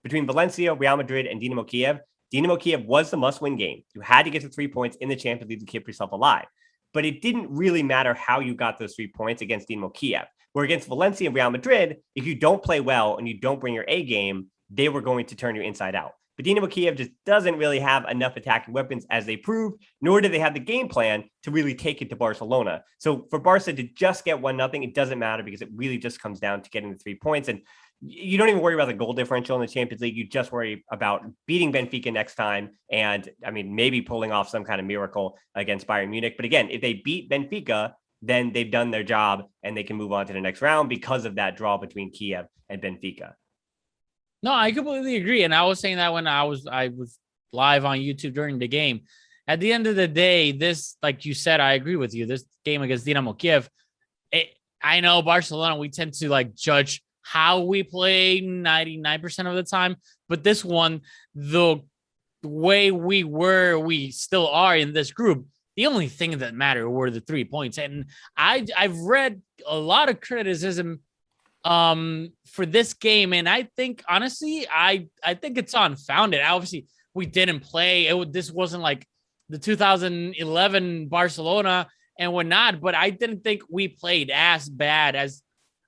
between Valencia, Real Madrid, and Dynamo Kiev was the must-win game. You had to get to 3 points in the Champions League to keep yourself alive. But it didn't really matter how you got those 3 points against Dynamo Kiev. Where against Valencia and Real Madrid, if you don't play well and you don't bring your A game, they were going to turn you inside out. But Dynamo Kiev just doesn't really have enough attacking weapons as they proved, nor do they have the game plan to really take it to Barcelona. So for Barca to just get 1-0, it doesn't matter because it really just comes down to getting the 3 points. And you don't even worry about the goal differential in the Champions League. You just worry about beating Benfica next time. And I mean, maybe pulling off some kind of miracle against Bayern Munich. But again, if they beat Benfica, then they've done their job and they can move on to the next round because of that draw between Kiev and Benfica. No, I completely agree. And I was saying that when I was live on YouTube during the game. At the end of the day, this, like you said, I agree with you. This game against Dynamo Kiev, I know Barcelona, we tend to like judge how we play 99% of the time. But this one, the way we still are in this group, the only thing that mattered were the 3 points. And I've read a lot of criticism for this game. And I think, honestly, I think it's unfounded. Obviously, we didn't play. This wasn't like the 2011 Barcelona and whatnot, but I didn't think we played as bad as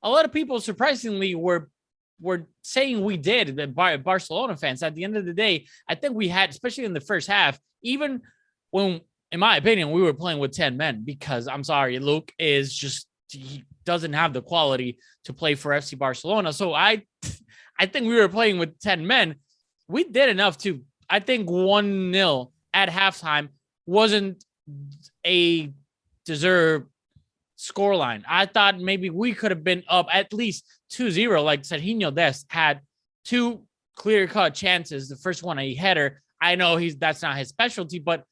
a lot of people surprisingly were saying we did. The Barcelona fans, at the end of the day, I think we had, especially in the first half, even when, in my opinion, we were playing with 10 men, because I'm sorry, Luke is just, he doesn't have the quality to play for FC Barcelona. So I think we were playing with 10 men. We did enough to, I think 1-0 at halftime wasn't a deserved scoreline. I thought maybe we could have been up at least 2-0. Like Serginho Dest had 2 clear-cut chances. The first one, a header. I know that's not his specialty, but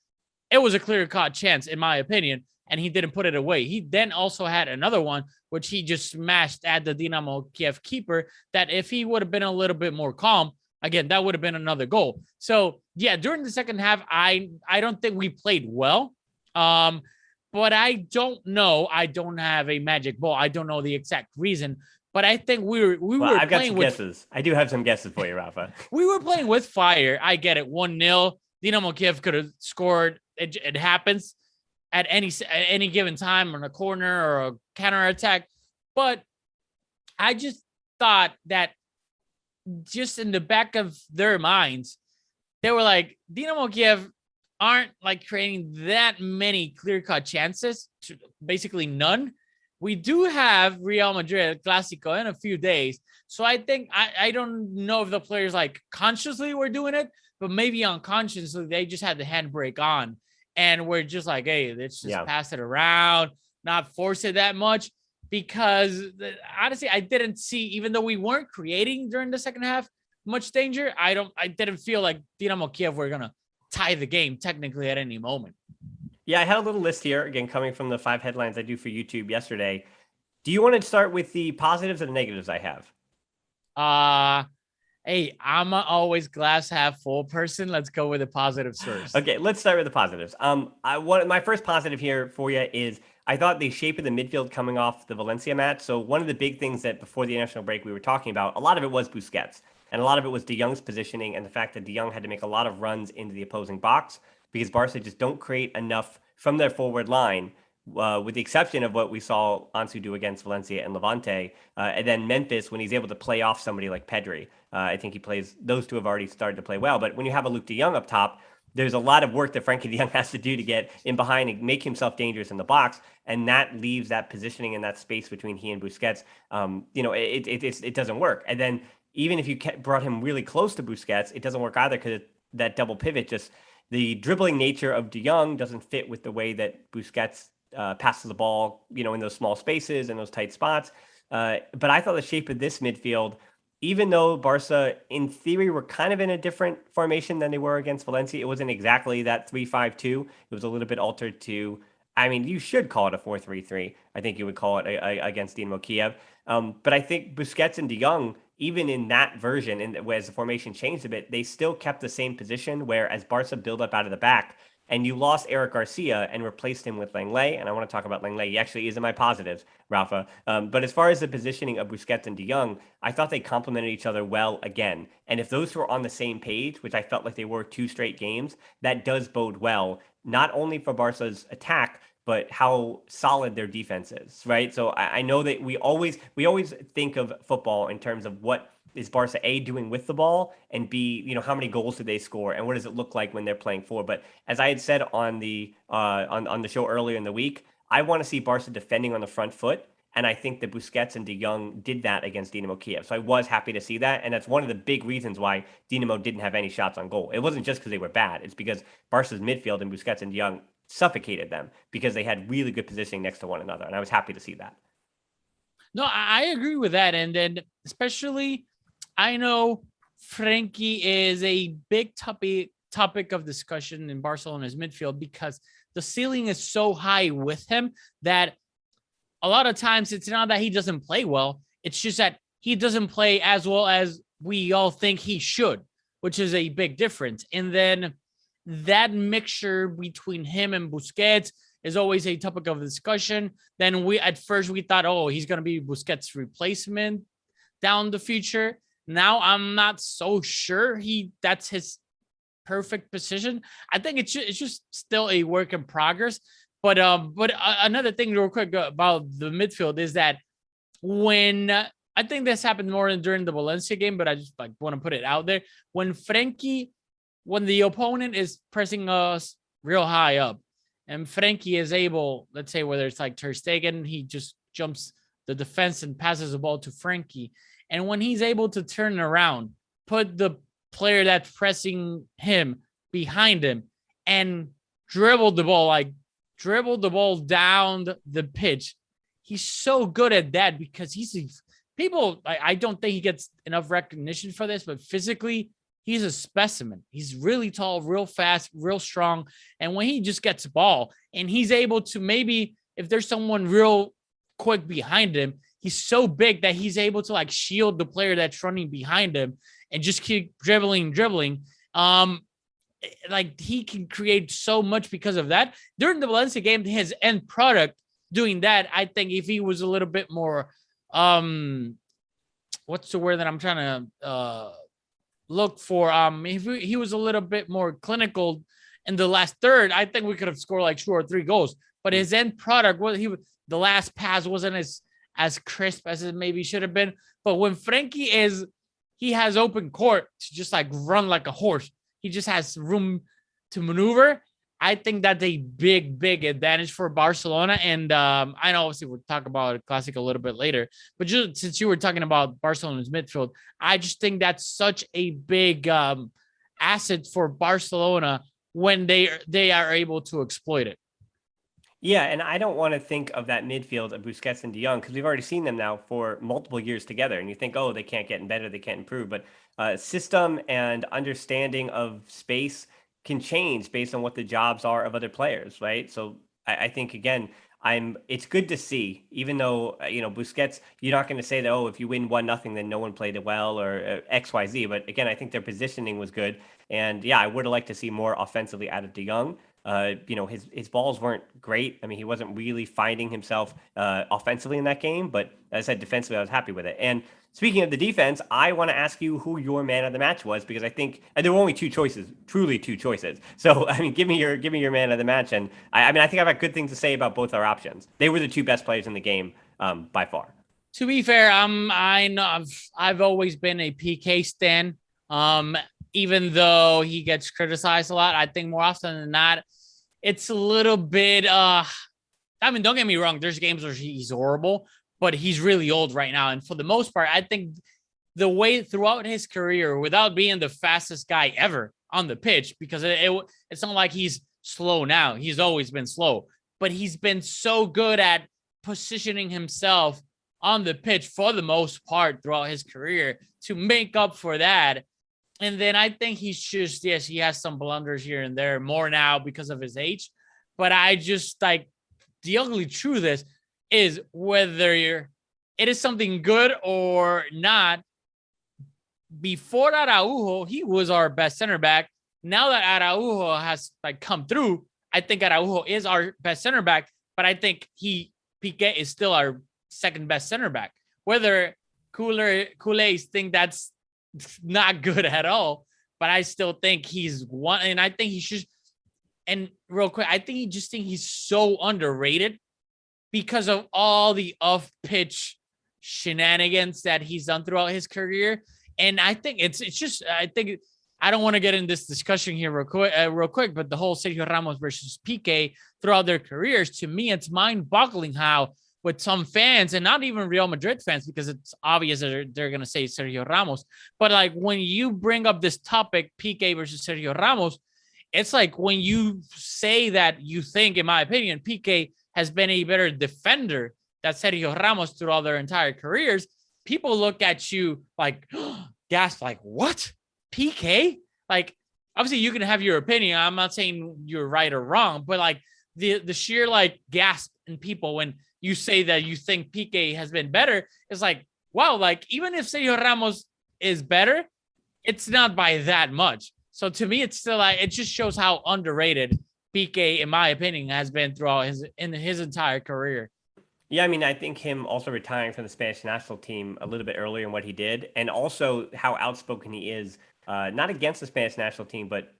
it was a clear-cut chance, in my opinion, and he didn't put it away. He then also had another one, which he just smashed at the Dynamo Kiev keeper, that if he would have been a little bit more calm, again, that would have been another goal. So, yeah, during the second half, I don't think we played well. But I don't know. I don't have a magic ball. I don't know the exact reason. But I think we were I've got playing some with guesses. I do have some guesses for you, Rafa. We were playing with fire. I get it. 1-0. Dynamo Kiev could have scored. It happens at any given time on a corner or a counterattack. But I just thought that just in the back of their minds, they were like, Dynamo Kiev aren't like creating that many clear-cut chances, basically none. We do have Real Madrid Clásico in a few days. So I think, I don't know if the players like consciously were doing it, but maybe unconsciously they just had the handbrake on and we're just like, hey, let's just pass it around, not force it that much. Because honestly, I didn't see, even though we weren't creating during the second half much danger, I didn't feel like Dynamo Kiev were going to tie the game technically at any moment. Yeah, I had a little list here, again, coming from the 5 headlines I do for YouTube yesterday. Do you want to start with the positives and the negatives I have? Hey, I'm a always glass half full person. Let's go with the positives first. Okay, let's start with the positives. My first positive here for you is I thought the shape of the midfield coming off the Valencia match. So one of the big things that before the international break we were talking about, a lot of it was Busquets. And a lot of it was De Jong's positioning and the fact that De Jong had to make a lot of runs into the opposing box because Barca just don't create enough from their forward line, with the exception of what we saw Ansu do against Valencia and Levante. And then Memphis, when he's able to play off somebody like Pedri, I think those two have already started to play well. But when you have a Luke De Jong up top, there's a lot of work that Frankie De Jong has to do to get in behind and make himself dangerous in the box. And that leaves that positioning and that space between he and Busquets. It doesn't work. And then even if you brought him really close to Busquets, it doesn't work either because that double pivot, just the dribbling nature of De Jong doesn't fit with the way that Busquets passes the ball, in those small spaces and those tight spots. But I thought the shape of this midfield, even though Barca, in theory, were kind of in a different formation than they were against Valencia, it wasn't exactly that 3-5-2. It was a little bit altered to, you should call it a 4-3-3. I think you would call it against Dynamo Kiev. But I think Busquets and De Jong, even in that version, and as the formation changed a bit, they still kept the same position, where as Barca build up out of the back, and you lost Eric Garcia and replaced him with Lenglet. And I want to talk about Lenglet. He actually is in my positives, Rafa. But as far as the positioning of Busquets and De Jong, I thought they complemented each other well again. And if those two are on the same page, which I felt like they were 2 straight games, that does bode well, not only for Barca's attack, but how solid their defense is, right? So I know that we always think of football in terms of what is Barca A doing with the ball, and B, how many goals did they score, and what does it look like when they're playing for? But as I had said on the on the show earlier in the week, I want to see Barca defending on the front foot, and I think that Busquets and De Jong did that against Dynamo Kiev. So I was happy to see that, and that's one of the big reasons why Dynamo didn't have any shots on goal. It wasn't just because they were bad; it's because Barca's midfield and Busquets and De Jong suffocated them because they had really good positioning next to one another, and I was happy to see that. No, I agree with that, and then especially, I know Frenkie is a big topic of discussion in Barcelona's midfield because the ceiling is so high with him that a lot of times it's not that he doesn't play well, it's just that he doesn't play as well as we all think he should, which is a big difference. And then that mixture between him and Busquets is always a topic of discussion. Then at first we thought, oh, he's going to be Busquets' replacement down the future. Now I'm not so sure that's his perfect position. I think it's just still a work in progress. But another thing real quick about the midfield is that when I think this happened more during the Valencia game, but I just want to put it out there. When the opponent is pressing us real high up and Frenkie is able, let's say whether it's like Ter Stegen, he just jumps the defense and passes the ball to Frenkie. And when he's able to turn around, put the player that's pressing him behind him and dribble the ball down the pitch. He's so good at that because I don't think he gets enough recognition for this, but physically, he's a specimen. He's really tall, real fast, real strong. And when he just gets the ball and he's able to, maybe if there's someone real quick behind him, he's so big that he's able to shield the player that's running behind him and just keep dribbling. He can create so much because of that. During the Valencia game, his end product doing that, I think if he was a little bit more, what's the word that I'm trying to look for? If he was a little bit more clinical in the last third, I think we could have scored 2 or 3 goals. But his end product, the last pass wasn't as crisp as it maybe should have been. But when Frenkie he has open court to just run like a horse. He just has room to maneuver. I think that's a big, big advantage for Barcelona. And I know obviously we'll talk about Clásico a little bit later, but just since you were talking about Barcelona's midfield, I just think that's such a big asset for Barcelona when they are able to exploit it. Yeah, and I don't want to think of that midfield of Busquets and De Jong because we've already seen them now for multiple years together. And you think, oh, they can't get better, they can't improve. But system and understanding of space can change based on what the jobs are of other players, right? So I think, again, it's good to see, even though, Busquets, you're not going to say that, oh, if you win 1-0, then no one played it well or XYZ. But again, I think their positioning was good. And yeah, I would have liked to see more offensively out of De Jong. His balls weren't great. I mean, he wasn't really finding himself offensively in that game, but as I said, defensively, I was happy with it. And speaking of the defense, I want to ask you who your man of the match was, because I think there were only 2 choices, truly 2 choices. So, I mean, give me your man of the match. And I think I've got good things to say about both our options. They were the 2 best players in the game by far. To be fair, I know I've always been a Pique stan. Even though he gets criticized a lot, I think more often than not, it's a little bit, don't get me wrong. There's games where he's horrible, but he's really old right now. And for the most part, I think the way throughout his career, without being the fastest guy ever on the pitch, because it's not like he's slow now. He's always been slow, but he's been so good at positioning himself on the pitch for the most part throughout his career to make up for that. And then I think he's just, yes, he has some blunders here and there more now because of his age. But I just the ugly truth is whether it is something good or not. Before Araujo, he was our best center back. Now that Araujo has like come through, I think Araujo is our best center back, but I think Pique is still our second best center back. Whether Culés think that's not good at all, but I still think he's one, and I think he should. And real quick, I think he's so underrated because of all the off-pitch shenanigans that he's done throughout his career. And I think it's just, I think I don't want to get in this discussion here real quick, but the whole Sergio Ramos versus Pique throughout their careers, to me, it's mind-boggling how with some fans, and not even Real Madrid fans, because it's obvious that they're going to say Sergio Ramos. But like when you bring up this topic, Pique versus Sergio Ramos, it's like when you say that you think, in my opinion, Pique has been a better defender than Sergio Ramos throughout their entire careers, people look at you like, gasp, like, what? Pique? Like, obviously you can have your opinion. I'm not saying you're right or wrong, but like the sheer like gasp in people when you say that you think Pique has been better, it's like, wow, like even if Sergio Ramos is better, it's not by that much. So to me, it's still like, it just shows how underrated Pique, in my opinion, has been throughout his entire career. Yeah, I mean, I think him also retiring from the Spanish national team a little bit earlier in what he did, and also how outspoken he is, not against the Spanish national team, but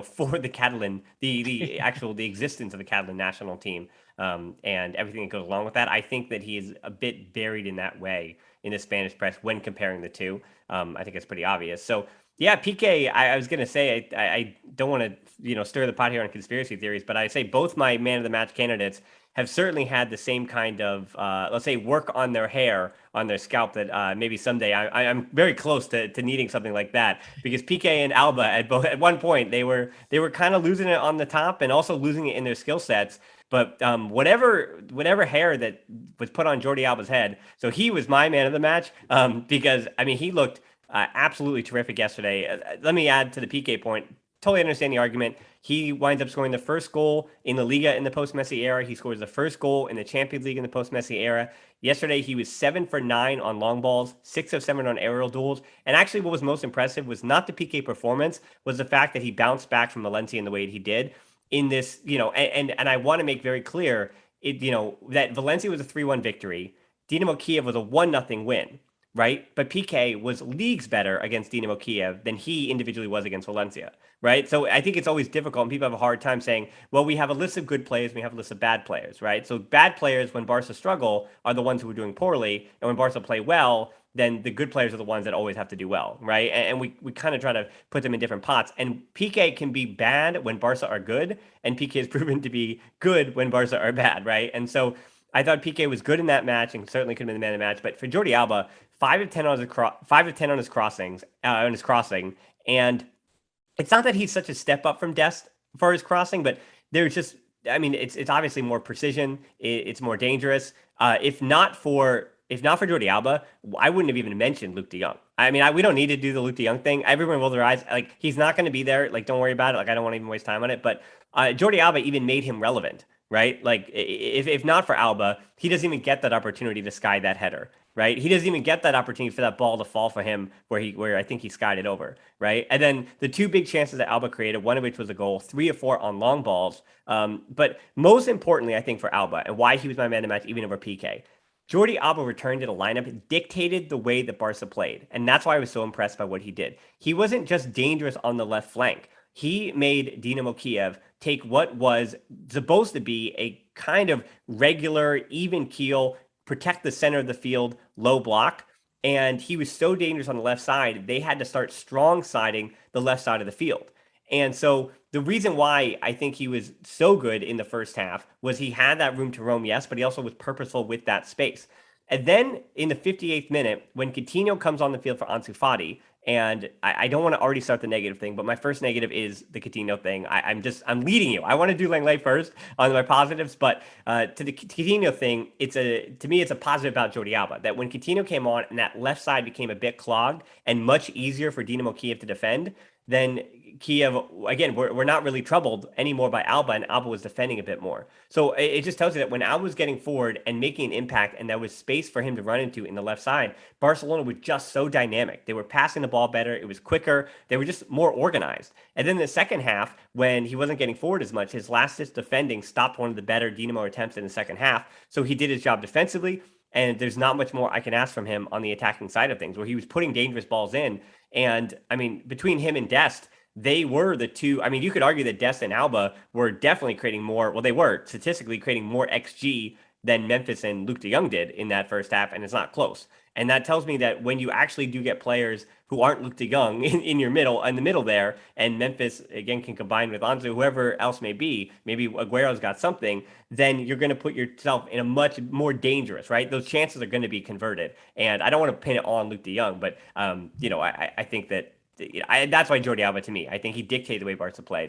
for the Catalan, the existence of the Catalan national team, and everything that goes along with that. I think that he is a bit buried in that way in the Spanish press when comparing the two. I think it's pretty obvious. So yeah, Pique, I was going to say, I don't want to, stir the pot here on conspiracy theories, but I say both my man of the match candidates have certainly had the same kind of, let's say, work on their hair, on their scalp that maybe someday I'm very close to needing something like that, because Pique and Alba at one point, they were kind of losing it on the top and also losing it in their skill sets. But whatever hair that was put on Jordi Alba's head, so he was my man of the match, because, I mean, he looked absolutely terrific yesterday. Let me add to the Pique point. Totally understand the argument. He winds up scoring the first goal in the Liga in the post-Messi era. He scores the first goal in the Champions League in the post-Messi era. Yesterday, he was 7 for 9 on long balls, 6 of 7 on aerial duels. And actually, what was most impressive was not the Pique performance, was the fact that he bounced back from Valencia in the way he did in this, and I want to make very clear, that Valencia was a 3-1 victory. Dynamo Kiev was a 1-0 win. Right? But Pique was leagues better against Dynamo Kiev than he individually was against Valencia, right? So I think it's always difficult, and people have a hard time saying, well, we have a list of good players, we have a list of bad players, right? So bad players, when Barca struggle, are the ones who are doing poorly, and when Barca play well, then the good players are the ones that always have to do well, right? And we kind of try to put them in different pots. And Pique can be bad when Barca are good, and Pique has proven to be good when Barca are bad, right? And so I thought Pique was good in that match and certainly could have been the man of the match. But for Jordi Alba, 5 of 10 on his crossings, on his crossing, and it's not that he's such a step up from Dest for his crossing, but there's just, I mean, it's obviously more precision, it's more dangerous. If not for Jordi Alba, I wouldn't have even mentioned Luke de Jong. I mean, we don't need to do the Luke de Jong thing. Everyone rolled their eyes. Like, he's not going to be there. Like, don't worry about it. Like, I don't want to even waste time on it. But Jordi Alba even made him relevant, right? Like, if not for Alba, he doesn't even get that opportunity to sky that header, right? He doesn't even get that opportunity for that ball to fall for him where I think he skied it over, right? And then the 2 big chances that Alba created, one of which was a goal, 3 of 4 on long balls. But most importantly, I think for Alba, and why he was my man of the match, even over Pique, Jordi Alba returned to the lineup, dictated the way that Barca played. And that's why I was so impressed by what he did. He wasn't just dangerous on the left flank. He made Dynamo Kiev take what was supposed to be a kind of regular, even keel, protect the center of the field, low block. And he was so dangerous on the left side, they had to start strong siding the left side of the field. And so the reason why I think he was so good in the first half was he had that room to roam, yes, but he also was purposeful with that space. And then in the 58th minute, when Coutinho comes on the field for Ansu Fati, and I don't want to already start the negative thing, but my first negative is the Coutinho thing. I'm leading you. I want to do Langley first on my positives, but to the Coutinho thing, to me, it's a positive about Jordi Alba, that when Coutinho came on and that left side became a bit clogged and much easier for Dynamo Kiev to defend, then Kiev, again, we're not really troubled anymore by Alba, and Alba was defending a bit more. So it just tells you that when Alba was getting forward and making an impact and there was space for him to run into in the left side, Barcelona was just so dynamic. They were passing the ball better. It was quicker. They were just more organized. And then the second half, when he wasn't getting forward as much, his last ditch defending stopped one of the better Dynamo attempts in the second half. So he did his job defensively. And there's not much more I can ask from him on the attacking side of things, where he was putting dangerous balls in. And I mean, between him and Dest, they were the two. I mean, you could argue that Dest and Alba were definitely creating more. Well, they were statistically creating more XG than Memphis and Luke de Jong did in that first half, and it's not close. And that tells me that when you actually do get players who aren't Luke de Jong in your middle, in the middle there, and Memphis again can combine with Anzu, whoever else may be, maybe Aguero's got something, then you're going to put yourself in a much more dangerous, right? Those chances are going to be converted. And I don't want to pin it all on Luke de Jong, but I think that that's why Jordi Alba, to me, I think he dictated the way Barca plays.